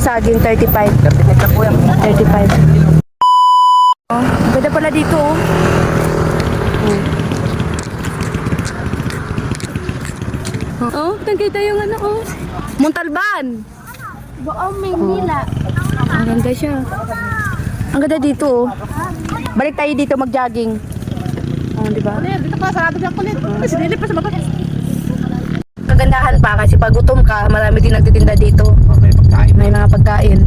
Saging 35. 35 na po yan. 35. Oh, ganda pala dito oh. Oh, nakita yung ano oh. Montalban. Buong Maynila. Ang ganda siya. Ang ganda dito oh. Balik tayo dito mag-jogging. Oh, di ba? Dito pa, sarado siyang kulit. Sinilip pa sa baba. Kagandahan pa kasi pag gutom ka, marami din nagtitinda dito. May pagkain. May mga pagkain.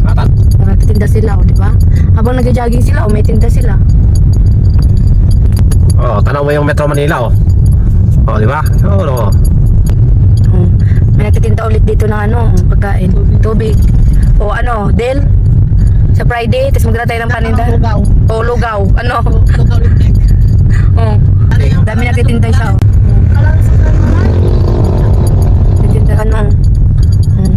Katat. Mga titinda sila, oh, di ba? Habang nag-jogging sila, oh, may tinda sila. Oh, tanaw mo yung Metro Manila, oh. Oh, di ba? Oo, oh, Oh, may nagtitinda ulit dito ng ano, pagkain. Tubig. O ano, Del? Sa Friday, tapos magdala tayo ng paninda. Lugaw. O lugaw. Ano? Lugaw ulit. Oh, dami nagtitinda siya. Oh. Nagtitinda ano.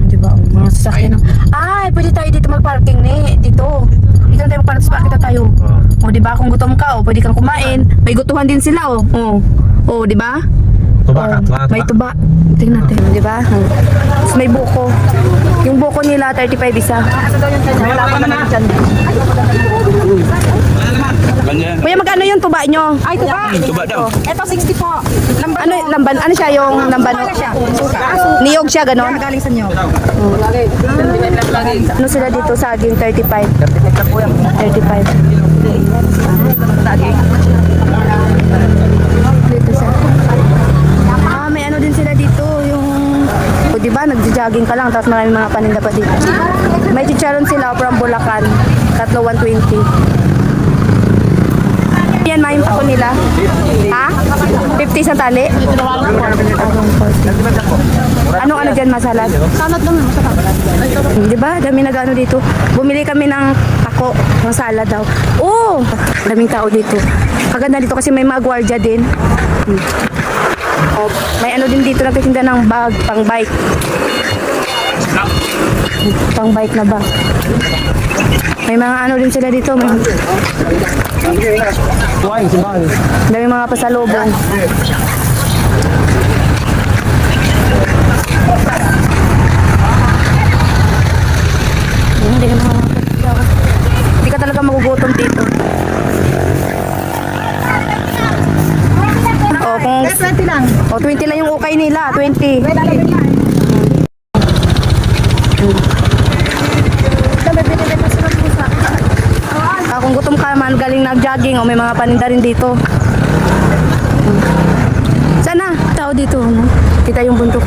Di ba? Mga sasakyan. Ay, pwede tayo dito mag-parking dito. Dito na tayo mag-parking sa kita tayo. Oh. O, di ba? Kung gutom ka, o, pwede kang kumain. May gutuhan din sila, o. O, di ba? Tuba ka, tuba, May tuba. Tingnan natin, di ba? Tapos may buko. Yung buko nila, 35 isa. Wala pa naman dyan. Kuya, magkano yung tuba nyo? Ay, tuba. Tuba daw. Ito, 60 po. Ano, lamban? Ano siya yung lamban? Niyog siya, ganon? Galing sa inyo. Ano sila dito? Saging, 35. 35 na po yan. 35. Dito siya. Ah, may ano din sila dito, yung... O, diba, nagja-jogging ka lang, tapos maraming mga paninda pa dito. May chicharon sila from Bulacan. Tatlo 120. Yan, mayin pa ko nila. Ha? 50 sa tali? Anong ano dyan, masalat? Salad lang. Masarap. Di ba? Dami nag-ano dito. Bumili kami ng ako, ng salad daw. Oh! Daming tao dito. Kaganda dito kasi may mga gwardiya din. Oh, may ano din dito nagtitinda ng bag, pang bike. Pang bike na bag. May mga ano din sila dito. May Tuwain, simbahan. dami mga pasalubong. Hindi ka talaga magugutom dito. O kung 20 lang. 20 lang yung ukay nila, 20. Kung gutom ka man, galing nag-jogging o may mga paninda rin dito. Sana, tao dito, no? Kita yung bundok.